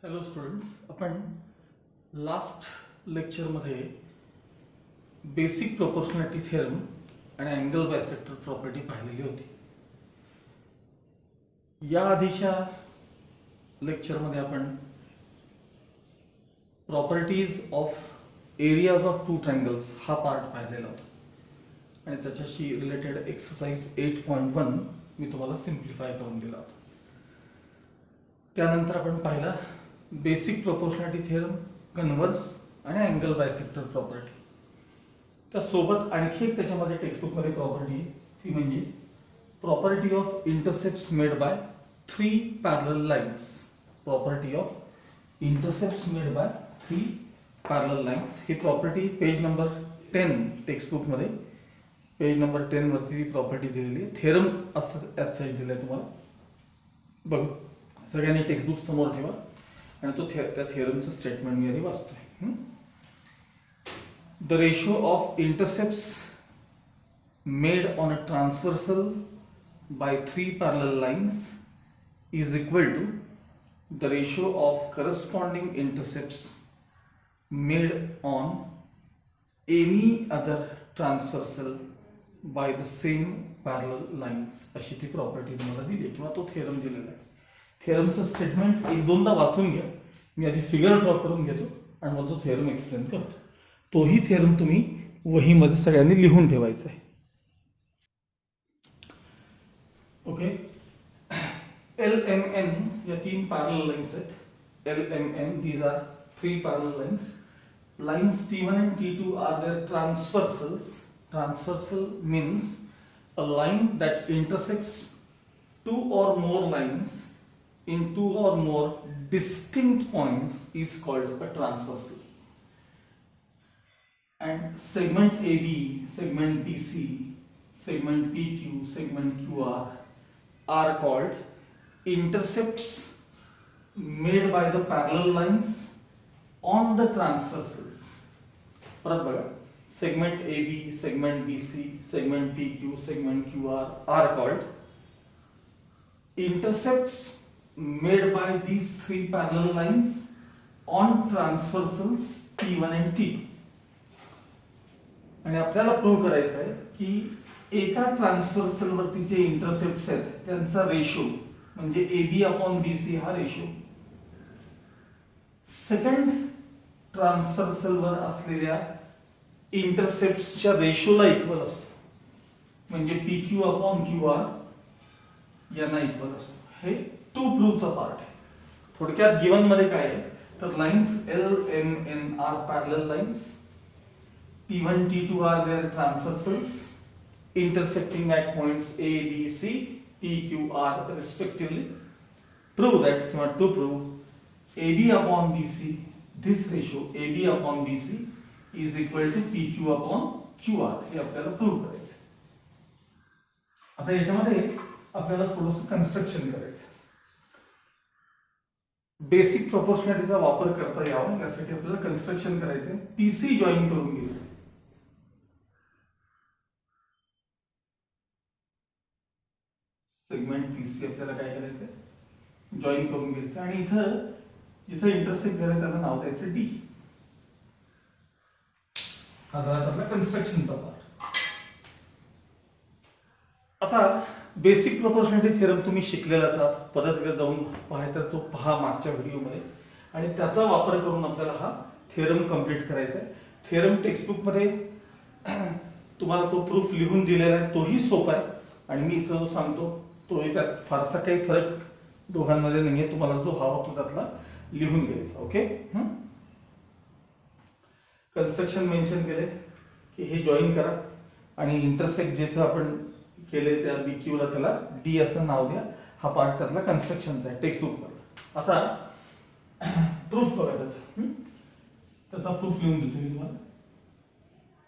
Hello students, आपण last लेक्चरमध्ये basic proportionality theorem आणि अँगल बायसेक्टर प्रॉपर्टी पाहिलेली होती. या आधीच्या लेक्चरमध्ये आपण properties of areas of two triangles हा पार्ट पाहिलेला होता आणि त्याच्याशी रिलेटेड एक्सरसाइज 8.1 मी तुम्हाला सिम्प्लिफाय करून दिला होता. त्यानंतर आपण पाहिला बेसिक प्रोपोर्शनॅलिटी थेरम, कन्व्हर्स आणि अँगल बायसेक्टर प्रॉपर्टी. त्यासोबत आणखी एक त्याच्यामध्ये टेक्स्टबुकमध्ये प्रॉपर्टी ती म्हणजे property of intercepts made by three parallel lines. Property of intercepts made by three parallel lines ही प्रॉपर्टी पेज नंबर 10 टेक्स्टबुकमध्ये पेज नंबर 10 वरती ही प्रॉपर्टी दिलेली आहे. थेरम असं ॲज दिलं आहे तुम्हाला. बघ, सगळ्यांनी टेक्स्टबुक समोर ठेवा आणि तो त्या थेरमचं स्टेटमेंट मी आधी वाचतोय. The ratio of intercepts made on a transversal by three parallel lines is equal to the ratio of corresponding intercepts made on any other transversal by the same parallel lines. अशी ती property तुम्हाला दिली किंवा तो theorem दिलेला आहे. थेरमचं statement एक दोनदा वाचून घ्या. मी आधी फिगर ड्रॉ करून घेतो आणि मग तो थेरम एक्सप्लेन करतो. तोही थेरम तुम्ही वहीमध्ये सगळ्यांनी लिहून ठेवायचा आहे. ओके. LMN या तीन पॅरलल लाईन्स आहेत. LMN these are three parallel lines. Lines T1 and T2 are their transversals. Transversal means a line that intersects two or more lines in two or more distinct points is called a transversal. And segment AB, segment BC, segment PQ, segment QR are called intercepts made by the parallel lines on the transversals. परत बघा, segment AB, segment BC, segment PQ, segment QR are called intercepts made by these three parallel lines on transversals T1 and T2. आणि आपल्याला prove करायचं आहे की एका transversal वरती जे इंटरसेप्ट्स आहेत त्यांचा रेशो म्हणजे AB अपॉन BC हा रेशो सेकंड ट्रान्सव्हर्सल वर असलेल्या इंटरसेप्ट्सच्या रेशोला इक्वल असतो. म्हणजे PQ अपॉन QR यांना इक्वल असतो. हे टू प्रूव्हचा पार्ट आहे. थोडक्यात गिवन मध्ये काय आहे तर lines LMN are parallel lines. T1 T2 are their transversals intersecting at points A, B, C, P, Q, R respectively. Prove that, to prove AB upon BC, this ratio AB upon BC is equal to PQ upon QR. हे आपल्याला prove करायचं. आता याच्यामध्ये आपल्याला थोडंसं construction करायचं. Basic प्रोपोर्शनॅलिटीचा वापर करता यावा यासाठी आपल्याला कन्स्ट्रक्शन करायचं. PC जॉईन करून घ्यायचं. सेगमेंट PC आपल्याला काय करायचं जॉईन करून घ्यायचं आणि इथं जिथं इंटरसेक्ट झालं त्याला नाव द्यायचं D. हा झाला त्यातला कन्स्ट्रक्शनचा पार्ट. आता बेसिक प्रोपोर्शनॅलिटी थेरम तुम्ही शिकलेलाच आहात. परत जाऊन पाहायचं तर तो पहा मागच्या व्हिडिओमध्ये आणि त्याचा वापर करून आपल्याला हा थेरम कंप्लीट करायचा आहे. थेरम टेक्स्टबुक मध्ये तुम्हाला तो प्रूफ लिहून दिलेला आहे. तोही सोपा आहे आणि मी इथं जो सांगतो तो त्यात फारसा काही फरक दोघांमध्ये नाहीये. तुम्हाला जो हवा तो त्यातला लिहून घ्यायचा. ओके. कन्स्ट्रक्शन मेन्शन केले की हे जॉईन करा आणि इंटरसेक्ट जिथे आपण केले त्या BQ ला त्याला D असं नाव द्या. हा पार्ट त्यातला कन्स्ट्रक्शनचा आहे टेक्स्टबुक मध्ये. आता प्रूफ बघा त्याचा प्रूफ लिहून देतो मी तुम्हाला.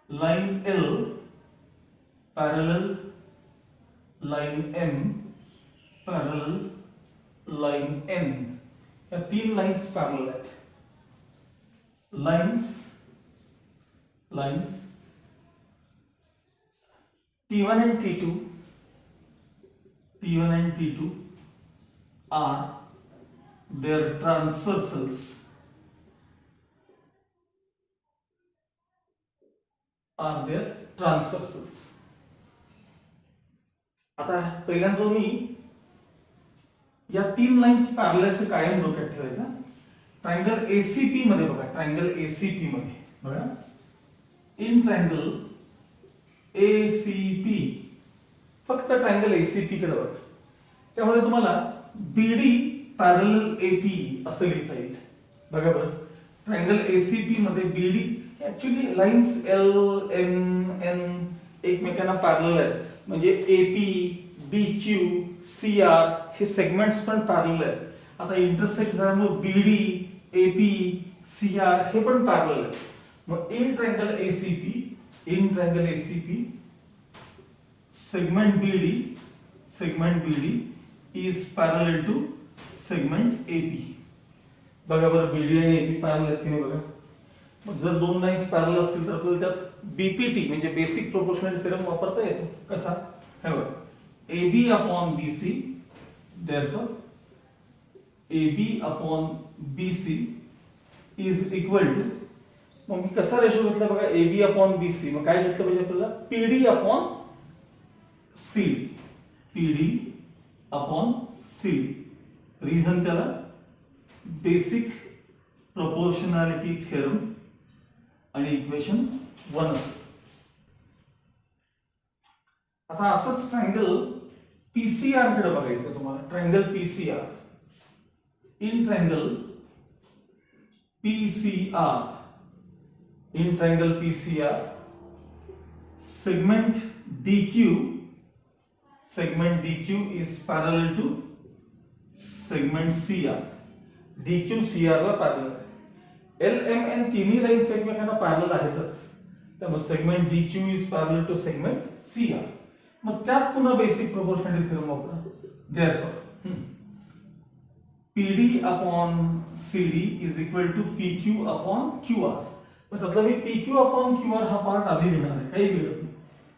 Line L parallel line M parallel line N या तीन लाईन्स पॅरलल आहेत. Lines T1 and T2 are their transversals are their transversals. आता पहिल्यांदा मी या तीन लाईन्स पॅरलल कायम डोक्यात ठेवायचा. ट्रायंगल एसीपी मध्ये बघा, ट्रायंगल एसीपी मध्ये बघा, इन ट्रायंगल एसीपी, फक्त ट्रायंगल एसीपी कडे बघा. त्यामध्ये तुम्हाला बीडी पॅरलल एपी असं लिहिता येईल. बघा बरं, ट्रायंगल एसीपी मध्ये BD actually lines L M N एकमेकांना पॅरलल आहेत, म्हणजे एपी बीक्यू सीआर हे सेगमेंट्स पण पॅरलल आहेत. आता इंटरसेक्ट झाल्यामुळे बीडी एपी सीआर हे पण पॅरलल आहेत. मग in triangle ACP segment BD is parallel to segment AP. बघा बरं, BD आणि AP पॅरलल आहेत की नाही बघा. मग जर दोन लाईन्स पॅरलल असतील तर आपल्याला त्यात BPT म्हणजे बेसिक प्रोपोर्शनॅलिटी थेरम वापरता येतो. कसा? हे बघा, AB upon BC, therefore AB upon BC is equal to, मग मी कसा रेशो घेतला बघा, AB upon BC, मग काय घेतलं पाहिजे आपल्याला, PD upon CD, PD upon CD. Reason त्याला बेसिक प्रोपोर्शनॅलिटी थेरम आणि इक्वेशन 1. आता असंच ट्रायंगल पीसीआर कडे बघायचं तुम्हाला. Triangle PCR, in triangle PCR segment DQ is parallel to segment CR. DQ CR ला पॅरलल आहे. LMN तिन्ही लाईन्स एकमेकांना पॅरलल आहेतच, त्यामुळे segment DQ is parallel to segment CR. मग त्यात पुन्हा बेसिक प्रोपोर्शनॅलिटी थेरम वापरा. Therefore PD upon CD is equal to PQ upon QR. मतलब मी PQ upon QR हा पार्ट आधी लिहिणार आहे, काही मिळत नाही.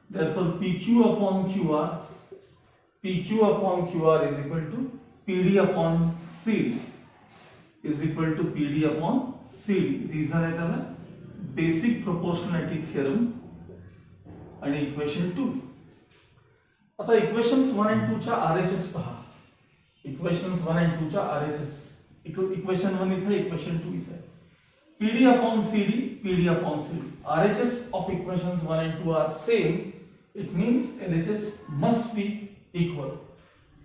Therefore PQ upon QR is equal to PD upon CD is equal to PD upon CD. Reason आहे त्याला बेसिक प्रोपोर्शनॅलिटी थेरम आणि इक्वेशन 2. आता इक्वेशन्स 1 आणि 2 च्या RHS पहा. इक्वेशन्स 1 आणि 2 च्या RHS, इक्वेशन 1 इथे, इक्वेशन 2 इथे. PD upon CD. RHS of equations 1 and 2 are same. It means LHS must be equal.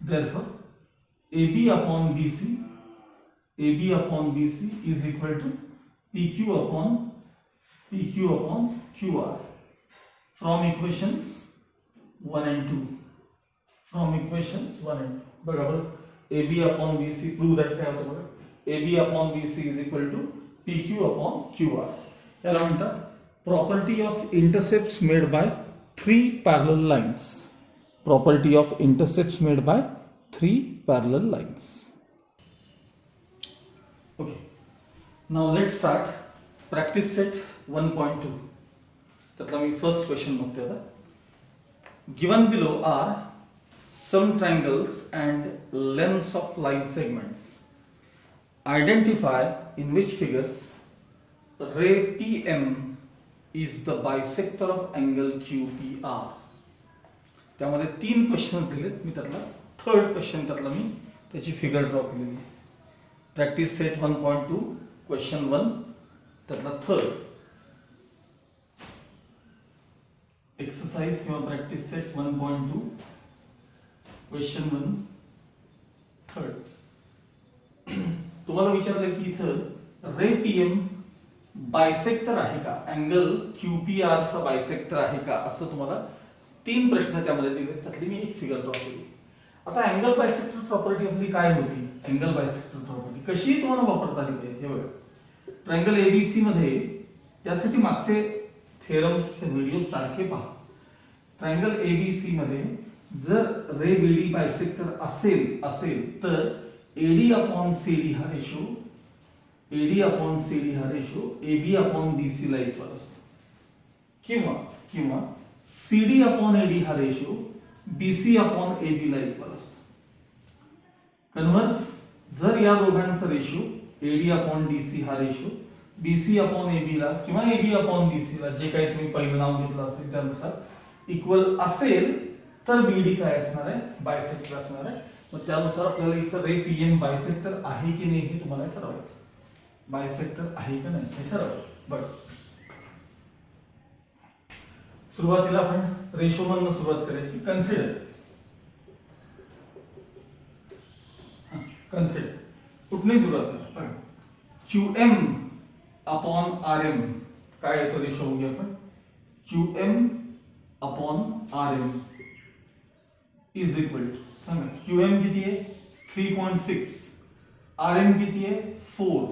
Therefore, AB upon BC is equal to PQ upon QR. From equations 1 and 2. बघा, AB upon BC, prove that काय होतं बघा. AB upon BC is equal to PQ upon QR. याला म्हणतात property of intercepts made bye 3 parallel lines. Property of intercepts made by 3 parallel lines. Okay. Now let's start practice set 1.2. त्यातला मी first question बघतोय आता. Given below are some triangles and lengths of line segments. Identify in which figures ray PM is the bisector of angle QPR. त्यामध्ये 3 question दिलेत. मी त्यातला third question त्यातला मी त्याची figure draw केलेली आहे. प्रॅक्टिस सेट 1.2 क्वेश्चन 1 त्यातला थर्ड एक्सरसाइज किंवा practice set 1.2 question 1 third. तुम्हाला विचारलं की इथं रे पीएम बायसेक्टर आहे का, अँगल QPR चा बायसेक्टर आहे का, असं तुम्हाला 3 प्रश्न त्यामध्ये दिले. त्यातली मी एक फिगर ड्रॉ केली. आता अँगल बायसेक्टर प्रॉपर्टी आपली काय होती? अँगल बायसेक्टर प्रॉपर्टी कशी तुम्हाला वापरता आली पाहिजे. हे बघा, ट्रायंगल एबीसी मध्ये त्यासाठी मागचे थेरम्स व्हिडिओ सारखे पहा. ट्रायंगल एबीसी मध्ये जर रे बीडी बायसेक्टर असेल तर AD अपॉन CD हा रेशो AB अपॉन BC ला इक्वल असतो, किंवा CD अपॉन AD हा रेशो BC अपॉन AB ला इक्वल असतो. कन्वर्स जर या दोघांचा रेशो एडी अपॉन डीसी हा रेशो बीसी अपॉन एबी ला किंवा एबी अपॉन डीसी ला जे काही तुम्ही पहिलं नाव घेतलं असेल त्यानुसार इक्वल असेल तर बीडी काय असणार आहे, बायसेक्टर असणार आहे. मग त्यानुसार आपल्याला इथं रे पीएम बायसेक्टर आहे की नाही हे तुम्हाला ठरवायचं. बायसेक्टर आहे का नाही हे ठरवायचं. बघा सुरुवातीला आपण रेशो मधून सुरुवात करायची. कन्सिडर कुठली सुरुवात करा. QM अपॉन RM काय येतो रेशो बघूया आपण. QM upon RM is equal to सांगा QM किती आहे 3.6, RM किती आहे 4.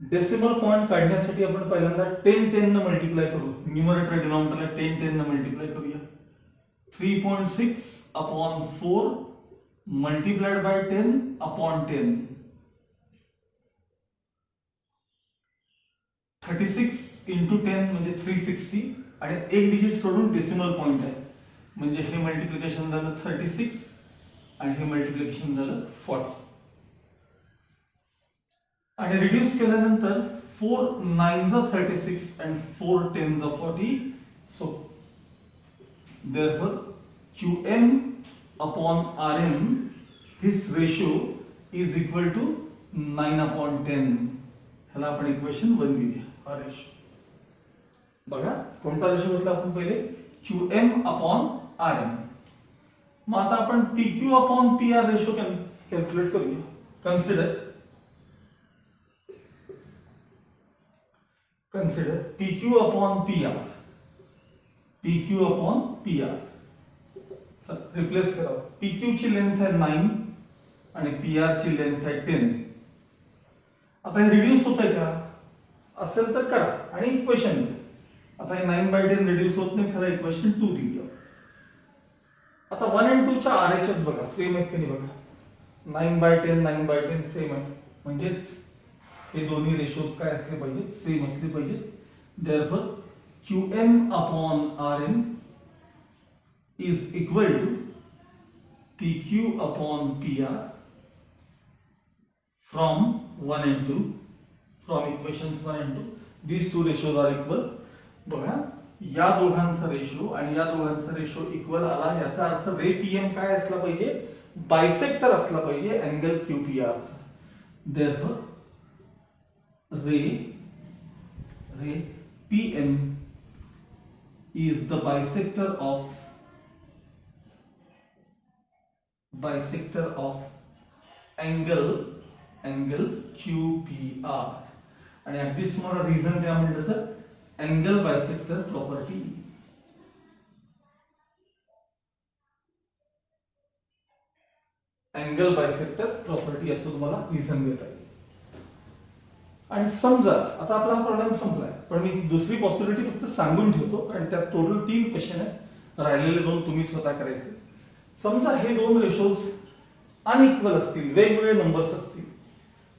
डेसिमल पॉइंट काढण्यासाठी आपण पहिल्यांदा 10 न मल्टिप्लाय करू. न्यूमरेटर डिनॉमिनेटरला 10 न मल्टिप्लाय करूया. 3.6 upon 4 multiplied by 10 upon 10. 36 into 10 म्हणजे 360 आणि एक डिजिट सोडून डेसिमल पॉइंट आहे म्हणजे हे मल्टिप्लिकेशन झालं 36 आणि हे मल्टिप्लिकेशन झालं 40. आणि रिड्यूस केल्यानंतर 4 9s are 36 and 4 10s are 40. So therefore QM upon RM this ratio is equal to 9 upon 10. ह्याला आपण इक्वेशन 1 घेऊया. हा रेशो बघा कोणता रेशो घेतला आपण पहिले QM upon RM. मग आता आपण PQ upon PR ratio calculate करूया. Consider PQ upon PR. PQ upon PR. Replace करा. PQ ची लेंथ आहे 9 आणि PR ची लेंथ आहे 10. आता हे रिड्यूस होतंय का असेल तर करा आणि इक्वेशन द्या. आता हे 9/10 रिड्यूस होत नाही खरं इक्वेशन 2 दिली. आता 1 and 2 च्या RHS बघा सेम आहेत की नाही बघा. 9/10 9/10 सेम आहे म्हणजेच हे दोन्ही रेशोज काय असले पाहिजेत सेम असले पाहिजेत. Therefore QM upon RM is equal to PQ upon PR from 1 and 2. From equations 1 and 2 these two ratios are equal. बघा या दोघांचा रेशो आणि या दोघांचा रेशो इक्वल आला याचा अर्थ रे पीएम काय असला पाहिजे बायसेक्टर असला पाहिजे अँगल QPR चा. Therefore ray PM is the bisector of angle QPR. आणि अगदी समोर रिझन काय म्हणलं तर angle bisector property. Angle bisector property असं तुम्हाला रिझन देता येईल. आणि समजा आता आपला हा प्रॉब्लेम संपलाय पण मी दुसरी पॉसिबिलिटी फक्त सांगून ठेवतो कारण त्यात टोटल 3 क्वेश्चन आहेत. राहिलेले 2 तुम्ही स्वतः करायचे. समजा हे दोन रेशोज अनइक्वल असतील वेगवेगळे नंबर्स असतील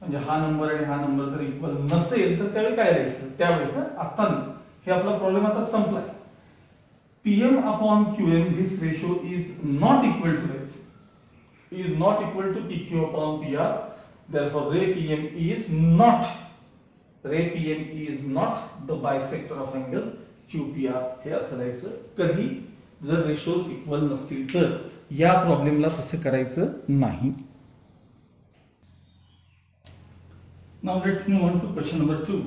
म्हणजे हा नंबर आणि हा नंबर जर इक्वल नसेल तर त्यावेळी काय द्यायचं त्यावेळेस आता नाही. हे आपला प्रॉब्लेम आता संपलाय. PM upon QM this ratio is not equal to this. Is not equal to PQ upon PR. Therefore ray PM is not the bisector of angle QPR. हे असं राहायचं कधी जर रेशो इक्वल नसतील तर. या प्रॉब्लेमला तसं करायचं नाही. Now let's move on to question number 2.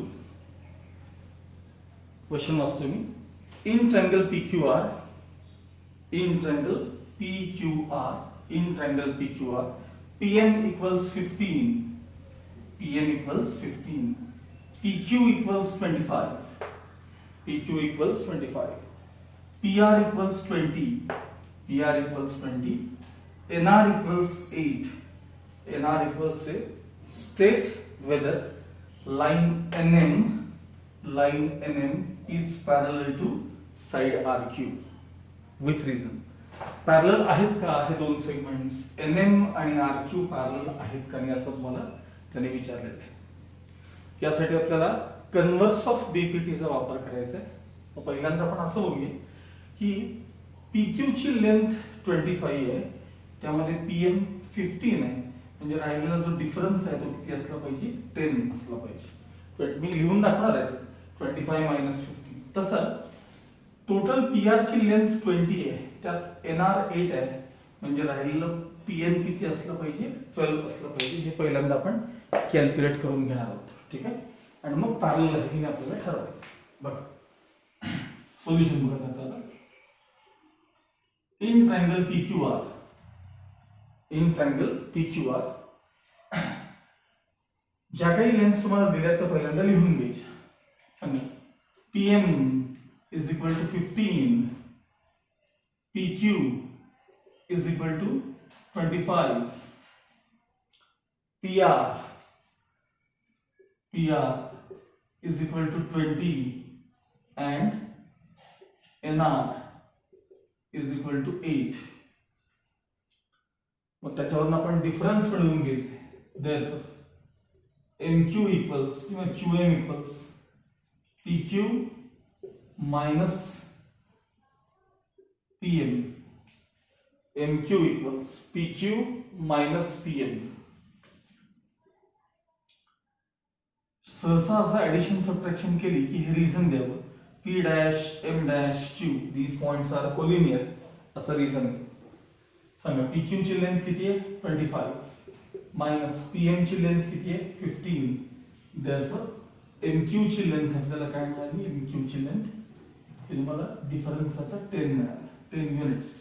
Question वाचतो मी. In triangle PQR PM equals 15, PQ equals 25, PR equals 20, NR equals 8, state whether line NM is parallel to side RQ with reason. Parallel आहेत का हे दोन segments NM आणि RQ parallel आहेत का नाही असं तुम्हाला त्याने विचारलेलं आहे. यासाठी आपल्याला कन्व्हर्स ऑफ BPT चा वापर करायचा आहे. पहिल्यांदा आपण असं बघूया की PQ ची लेंथ 25 आहे त्यामध्ये PM 15 आहे म्हणजे राहिलेला जो डिफरन्स आहे तो किती असला पाहिजे, 10 असला पाहिजे. मी लिहून दाखवणार आहे 25 मायनस 15. तसं टोटल पीआर ची लेंथ 20 आहे, त्यात एनआर 8 आहे, म्हणजे राहिलेलं पीएन किती असलं पाहिजे, 12 असलं पाहिजे. हे पहिल्यांदा आपण कॅल्क्युलेट करून घेणार आहोत. ठीक आहे, आणि मग पॅरलल लाईन आपल्याला ठरवायचं. बघा सोल्युशन बघा त्याचं. In triangle PQR, in triangle PQR ज्या काही लेन्स तुम्हाला दिल्या त्या पहिल्यांदा लिहून घ्यायच्या. सांगा PM is equal to 15, PQ is equal to 25, PR is equal to 20 and NR is equal to 8. मग त्याच्यावरून आपण डिफरन्स मिळवून घ्यायचे. Therefore MQ equals किंवा QM equals PQ minus PM. MQ equals PQ minus PM. सहसा असं addition subtraction केली की हे रिझन द्यावं. P dash M dash Q these points are collinear असं रिझन. सांगा PQ ची लेंथ किती आहे, 25 मायनस PM ची लेंथ किती आहे, 15. Therefore MQ ची लेंथ आपल्याला काय मिळाली, MQ ची लेंथ हे तुम्हाला डिफरन्स आता 10 मिळाला, 10 युनिट्स.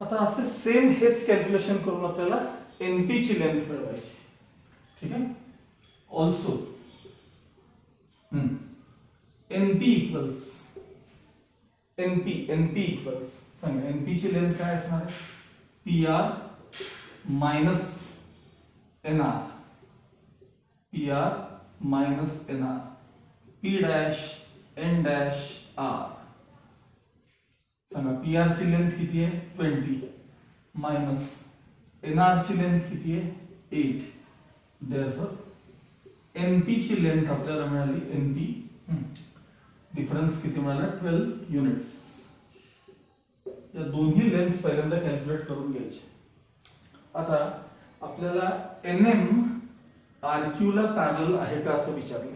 आता असे सेम हेच कॅल्क्युलेशन करून आपल्याला NP ची लेंथ मिळवायची. ठीक आहे, also NP equals NP equals सांगा NP ची लेंथ काय असणार आहे, PR minus NR, PR minus NR, P dash N dash R. सांगा PR ची लेंथ किती आहे, 20 मायनस NR ची लेंथ किती आहे, 8. Therefore NP ची लेंथ आपल्याला मिळाली, NP डिफरन्स किती मिळाला, 12 युनिट्स. या दोन्ही लेंथ्स पहिल्यांदा कॅल्क्युलेट करून घ्यायचे. आता आपल्याला NM RQ ला पॅरलल आहे का असं विचारलं.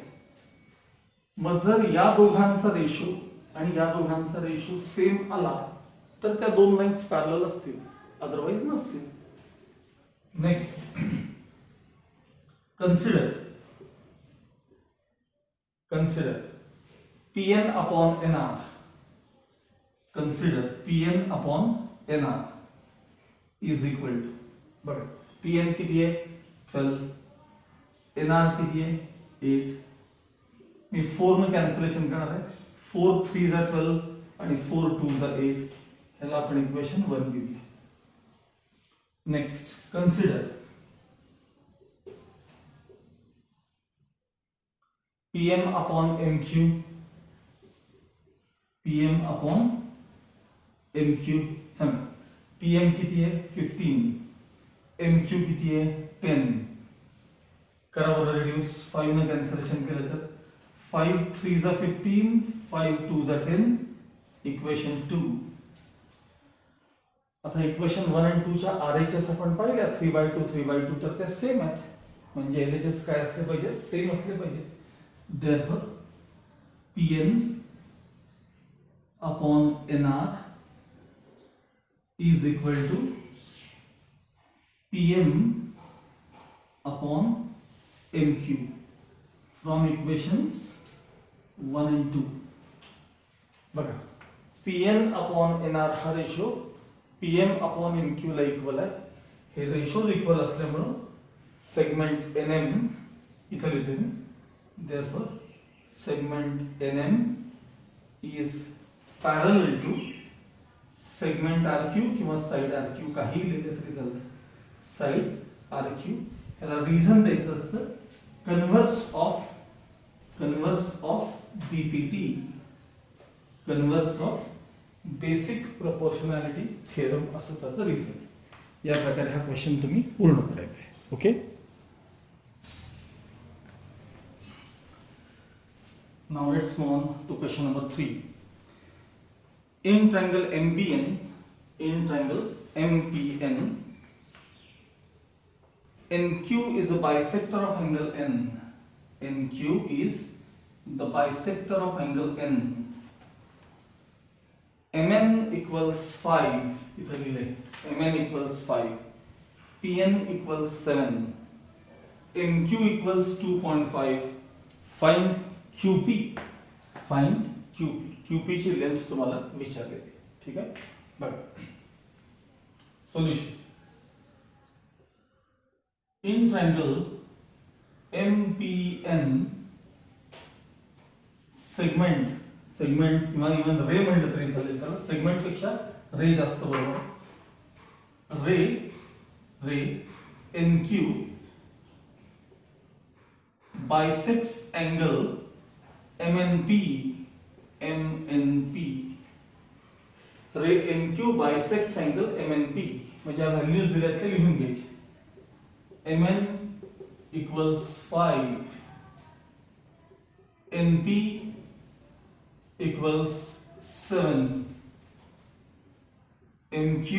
मग जर या दोघांचा रेशो आणि या दोघांचा रेशो सेम आला तर त्या दोन लाईन्स पॅरलल असतील, अदरवाइज नसतील. Next consider Pn upon NR. Consider Pn upon NR is equal to, बघा Pn किती आहे, 12, NR किती आहे, 8. मी 4 ने कॅन्सलेशन करणार आहे. 4 3 जा 12 आणि 4 2 जा 8. ह्याला आपण इक्वेशन 1 घेऊया. Next consider PM upon MQ, PM upon MQ. सांगा PM किती आहे, 15, MQ किती आहे, 10. करा बरं रिड्यूस. 5 ने कॅन्सलेशन केलं तर 5 3 जा 15, 5 2 जा 10, इक्वेशन 2. आता इक्वेशन 1 आणि 2 च्या RHS आपण पाहिल्या 3/2 3/2, तर त्या सेम आहेत, म्हणजे LHS काय असले पाहिजे, सेम असले पाहिजे. Therefore Pn upon NR is equal to PM upon MQ from equations 1 and 2. बघा Pn upon NR हा रेशो PM upon MQ ला इक्वल आहे. हे रेशो इक्वल असल्यामुळे सेगमेंट NM इथे लिहितो मी. Therefore segment NM is parallel to segment RQ किंवा side RQ, काही लिहिले तरी चालतं, side RQ. याला रिझन द्यायचं असतं converse of BPT, converse of basic proportionality theorem असं त्याचं रिझन. या प्रकारे हा क्वेश्चन तुम्ही पूर्ण करायचा आहे. Okay, now let's move on to question number 3. In triangle MBN in triangle MPN, NQ is a bisector of angle N. NQ is the bisector of angle N. MN equals 5. इधर लिहिले. MN equals 5. PN equals 7. MQ equals 2.5. Find QP. Find QP. QP ची length तुम्हाला विचारलेली. ठीक आहे. बघा. Solution. In triangle MPN, segment किंवा even रे म्हणलं तरी चालेल. त्याला सेगमेंट पेक्षा रे जास्त बरोबर. रे NQ bisects angle MNP. रे NQ bisects angle MNP. म्हणजे या व्हॅल्यूज दिल्यात ते लिहून घ्यायचे. MN equals 5, NP equals 7, MQ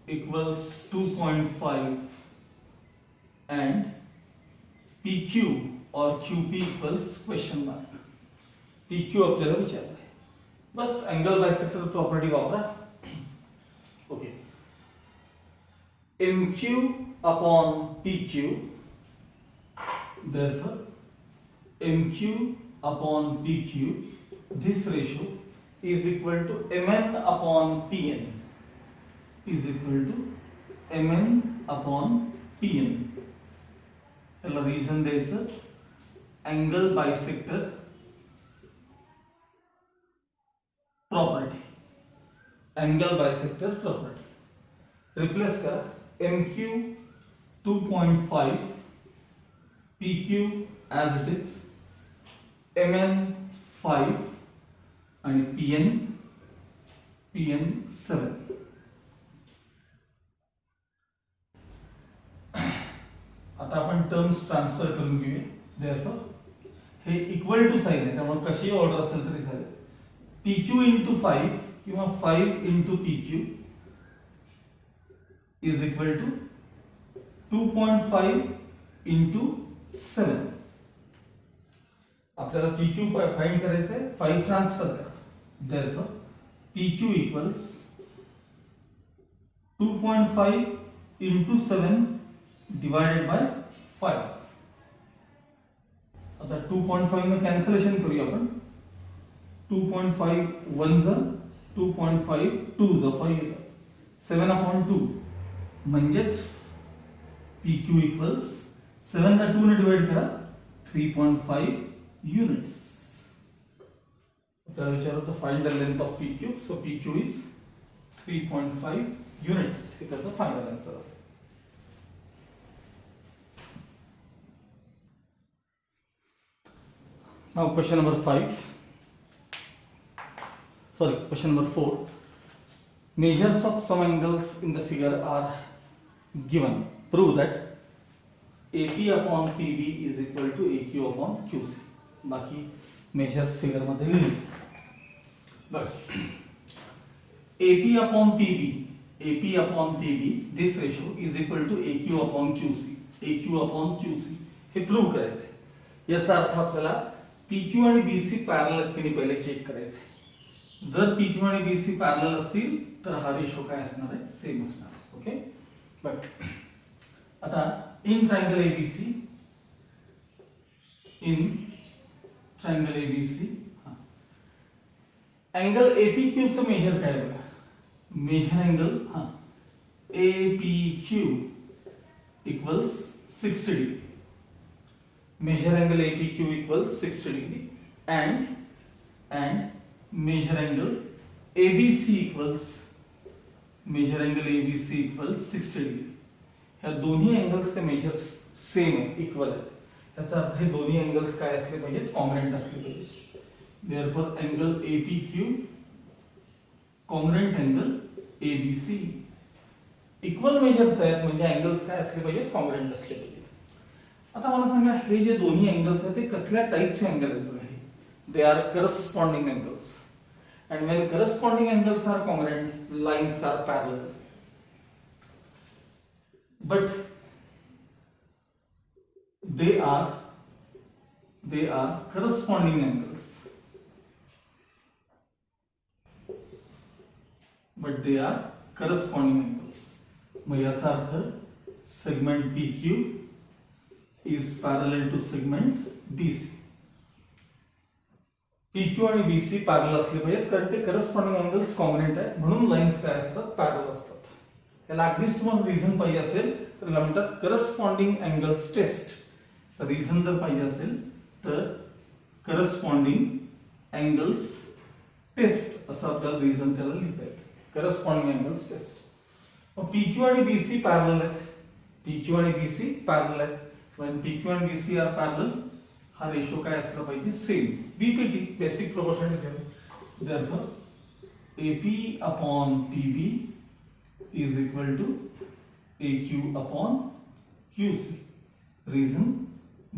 equals 2.5 and PQ or QP equals question mark. PQ आपल्याला विचारलं आहे. बस अँगल बायसेक्टर प्रॉपर्टी वापरा. Okay. MQ upon PQ, therefore MQ upon PQ, this ratio is equal to MN upon PN, is equal to MN upon PN. त्याला reason द्यायचं angle bisector property. Angle bisector property. Replace करा. MQ 2.5, PQ as it is, MN 5 आणि PN 7. आता आपण terms transfer करून घेऊया. Therefore हे equal to sign आहे त्यामुळे कशी ऑर्डर असेल तरी चालेल. PQ into 5 किंवा 5 into PQ is equal to 2.5 into 7. आपल्याला PQ फाइंड करायचं आहे. 5 ट्रान्सफर करा. therefore PQ equals 2.5 into 7 divided by 5. आता 2.5 में कैंसलेशन करूया आपण. 2.5 1 जा 2.5 2 जा 5 येतं. 7/2 म्हणजेच PQ equals 7 ला 2 ने डिवाइड करा 3.5 units. आता विचार होता find the length of PQ. So PQ is 3.5 units. हे त्याचं फायनल आन्सर असेल. Now question number 5. Sorry, question number 4. Measures of some angles in the figure are given. Prove that AP upon PB is equal to AQ upon QC. बाकी measures figure मध्ये लिहिले. बघा. AP upon PB, this ratio is equal to AQ upon QC. AQ upon QC हे prove करायचे. याचा अर्थ आपल्याला PQ आणि BC पॅरलल की नाही पहिले चेक करायचे. जर PQ आणि BC पॅरलल असतील तर हा रेशो काय असणार आहे? सेम असणार आहे. ओके. बट आता in triangle ABC angle APQ चं मेजर काय बघा. Measure angle APQ equals 60 degree. Measure angle APQ equals 60 degree and measure angle ABC equals 60 degree. ह्या दोन्ही एंगल्स चे मेजर्स सेम आहे, इक्वल आहेत. याचा अर्थ हे दोन्ही एंगल्स काय असले पाहिजेत? कॉन्ग्रुएंट असले पाहिजेत. Therefore angle APQ congruent angle ABC. Equal measures आहेत म्हणजे एंगल्स काय असले पाहिजेत? कॉन्ग्रुएंट असले पाहिजेत. आता मला सांगा हे जे दोन्ही एंगल्स आहेत ते कसल्या टाइपचे एंगल आहेत? They are corresponding angles. and when corresponding angles are congruent, lines are parallel. But they are corresponding angles. But they are corresponding angles. मग याचा अर्थ segment PQ is parallel to segment BC. PQ आणि BC parallel असले पाहिजेत कारण ते corresponding angles congruent आहे म्हणून लाईन्स काय असतात पॅरलल असतात. याला अगदीच तुम्हाला रिझन पाहिजे असेल तर म्हणतात करस्पॉन्डिंग अँगल्स टेस्ट. रिझन जर पाहिजे असेल तर करस्पॉन्डिंग अँगल्स टेस्ट असं आपल्याला रिझन त्याला लिहिता येतं. Corresponding angles test. मग PQ आणि BC पॅरलल आहेत. PQ आणि BC पॅरलल आहेत. when PQ and BC are parallel, हा रेशो काय असला पाहिजे same. BPT basic proportional theorem. therefore AP upon PB is equal to AQ upon QC. reason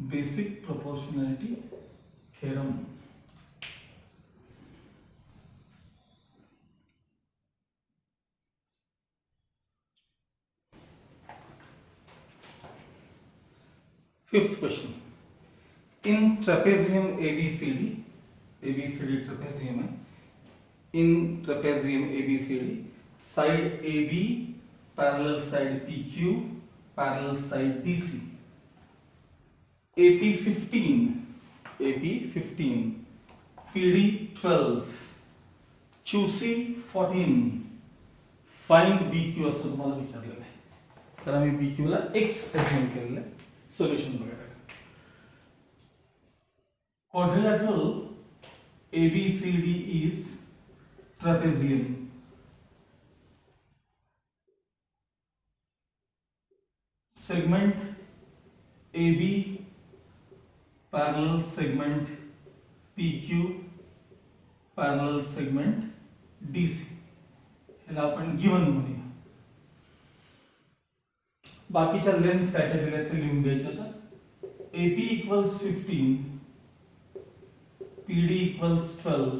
basic proportionality theorem. Fifth question. In trapezium ABCD trapezium है. In trapezium ABCD, side AB parallel side PQ parallel side DC. AP 15, PD 12, QC 14. Find BQ असं तुम्हाला विचारलेलं आहे. तर आम्ही BQ ला X assume केलेलं आहे. सोल्यूशन बघा. Quadrilateral ABCD is trapezium. Segment AB parallel segment PQ parallel segment DC. याला आपण गिवन म्हणूया. बाकीच्या लेन्स काय काय दिल्या ते लिहून घ्यायचे. आता AP equals 15, PD equals 12,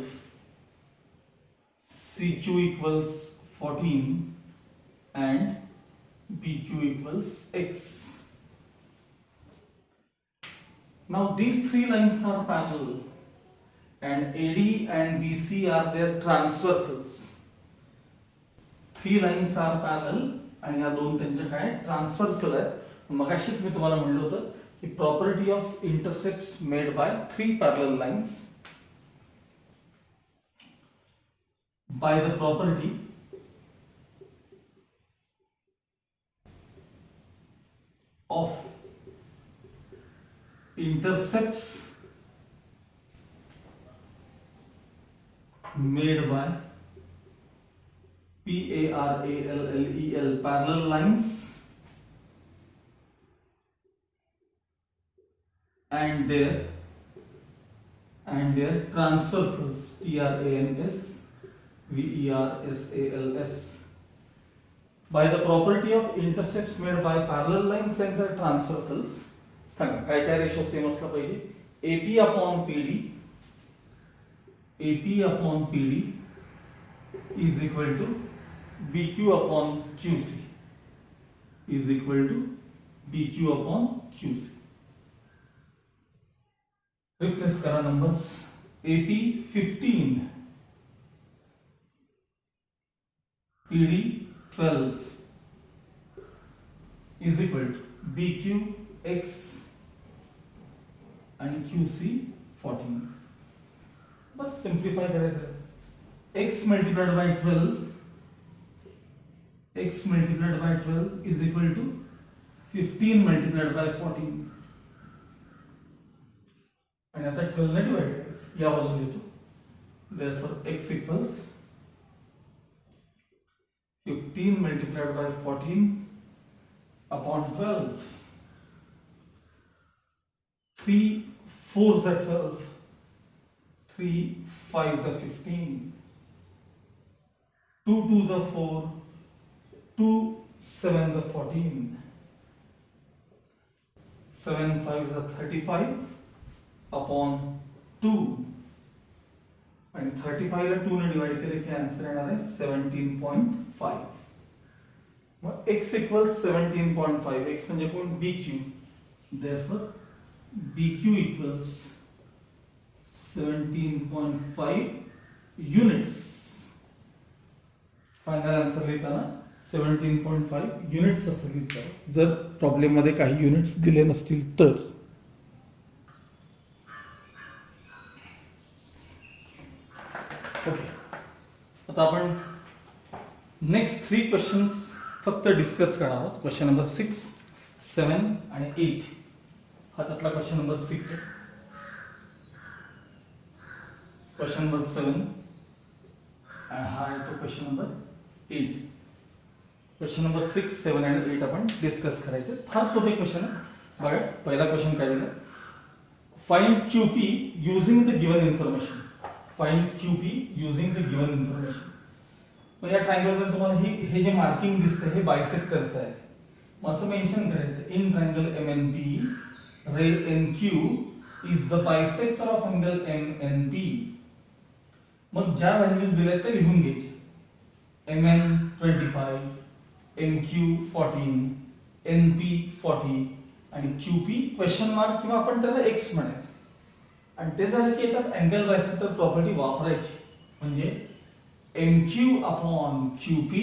CQ equals 14 and BQ equals X. Now these three lines are parallel and AD and BC are their transversals. Three lines are parallel आणि या दोन त्यांच्या काय ट्रान्सव्हर्सल आहेत. मगाशीच मी तुम्हाला म्हणलं होतं की property of intercepts made by three parallel lines. By the property of intercepts made bye PARALLEL parallel lines and their transversals TRANSVERSALS. By the property of intercepts made by parallel lines and their transversals, सांगा काय काय ratio same असला पाहिजे. AP upon PD is equal to BQ upon QC is equal to BQ upon QC. Replace करा numbers. AP 15, PD 12 is equal to BQ X and QC 14. Bus simplify करायचं. X multiplied by 12 is equal to 15 multiplied by 14. आणि आता 12 ने divide करायचं. या बाजूला घेतो. Therefore X equals 15 multiplied by 14 upon 12. 3 4s are 12. 3 5s are 15. 2 2s are 4. 2 7s are 14. 7 5s are 35 upon 2. आणि 35 ला 2 ने डिवाइड केले की आन्सर येणार आहे 17.5. मग x इक्वल्स 17.5. x म्हणजे कोण? BQ. Therefore BQ equals 17.5 units. Final answer लिहिताना 17.5 युनिट्स असं लिहितं जर प्रॉब्लेम मध्ये काही युनिट्स दिले नसतील तर. ओके, आता आपण नेक्स्ट 3 क्वेश्चन्स फक्त डिस्कस करणार आहोत. क्वेश्चन नंबर 6, 7 आणि 8. हा त्यातला क्वेश्चन नंबर 6 आहे. क्वेश्चन नंबर 7 आणि हा आहे तो क्वेश्चन नंबर 8. क्वेश्चन नंबर 6, 7 आणि 8 आपण डिस्कस करायचे. फार सोपे क्वेश्चन आहे. बघा, पहिला क्वेश्चन काय दिला? Find QP using the given information. Find QP using the given information. मग या ट्रायंगल मध्ये तुम्हाला हे जे मार्किंग दिसतंय हे बायसेक्टरचं आहे. मग असं मेन्शन करायचं, in triangle MNP ray NQ is the bisector of angle MNP. मग ज्या व्हॅल्यूज दिल्या त्या लिहून घ्यायचे. MN 25, MQ 14, NP 40 आणि QP क्वेश्चन मार्क किंवा आपण त्याला X म्हणायचं. आणि ते झालं की याच्यात अँगल बायसेक्टर प्रॉपर्टी वापरायची. म्हणजे MQ upon QP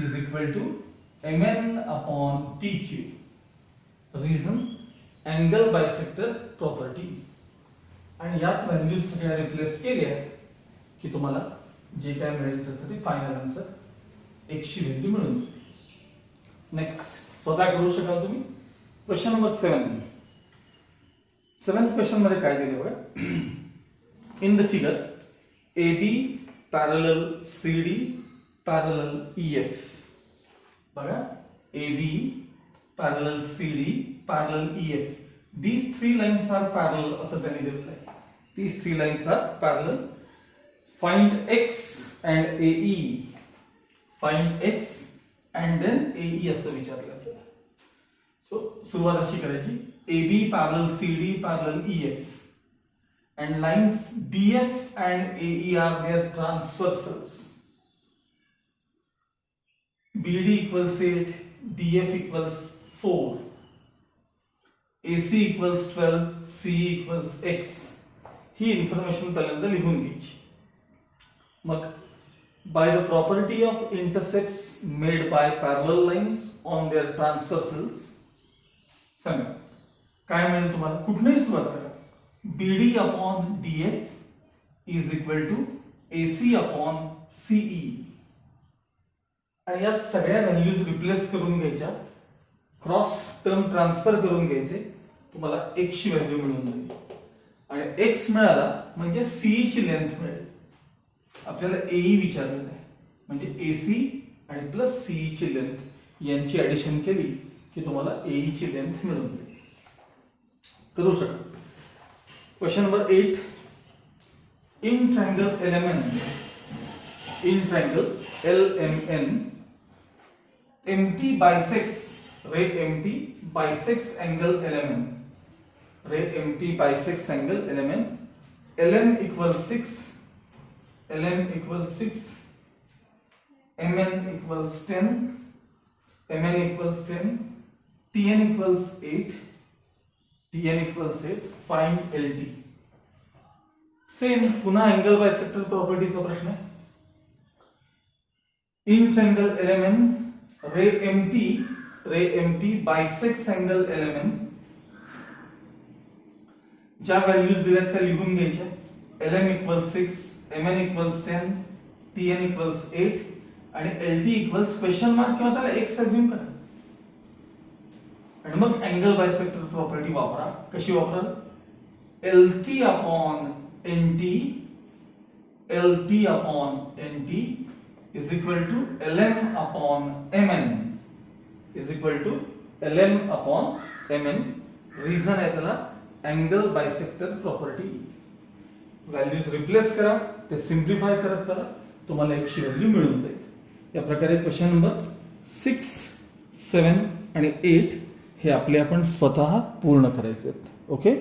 is equal to MN upon PQ. Reason angle bisector property. आणि यात व्हॅल्यूज सगळ्या रिप्लेस केल्या की तुम्हाला जे काय मिळेल त्याचं ते फायनल आन्सर X ची व्हॅल्यू मिळून जाईल. नेक्स्ट स्वतः करू शकाल तुम्ही. Question number 7. 7th क्वेश्चन मध्ये काय दिले बघा. In the figure AB parallel CD parallel EF. बघा, AB parallel CD parallel EF. These 3 lines are parallel असं त्यांनी दिलेलं आहे. These 3 lines are parallel. Find X and AE. Find X and then AE असं विचारलं असेल. सो सुरुवात अशी करायची. AB parallel CD parallel EF. And lines BF and AE are their transversals. BD equals 8, DF equals 4, AC equals 12, CE equals X. He information पहिल्यांदा लिहून घ्यायची. मग by the property of intercepts made by parallel lines on their transversals, सांगा काय मिळेल तुम्हाला. कुठूनही सुरुवात करा. BD upon DF is equal to AC upon CE. आणि यात सगळ्या व्हॅल्यूज रिप्लेस करून घ्यायच्या, क्रॉस टर्म ट्रान्सफर करून घ्यायचे, तुम्हाला X ची व्हॅल्यू मिळून जाईल. आणि X मिळाला म्हणजे CE ची लेंथ मिळेल. आपल्याला AE विचारलेलं आहे म्हणजे AC आणि प्लस CE ची लेंथ यांची ऍडिशन केली की तुम्हाला AE ची लेंथ मिळून जाईल. करू शकता. Question number 8. In triangle LMN, MT bisects ray MT bisects angle LMN. Ray MT bisects angle LMN. LM equals 6. LM equals 6. MN equals 10. MN equals 10. TN equals 8. TN equals 8. Find LT. Same पुन्हा angle bisector प्रॉपर्टीचा प्रश्न आहे. In triangle LMN ray MT bisects angle LMN. ज्या values दिल्यात त्या लिहून घ्यायच्या. LM equals 6, MN equals 10, TN equals 8 आणि LT equals क्वेश्चन मार्क किंवा त्याला X अज्यूम करा. आणि मग अँगल बायसेक्टर प्रॉपर्टी वापरा. कशी वापरा? LT upon NT is equal to LM upon MN is equal to LM upon MN. Reason आहे त्याला angle bisector property. Values replace करा, ते सिम्प्लिफाय करत चला, तुम्हाला X ची व्हॅल्यू मिळून जाईल. या प्रकारे क्वेश्चन नंबर 6, 7 आणि 8 हे आपले आपण स्वतः पूर्ण करायचे आहेत. ओके.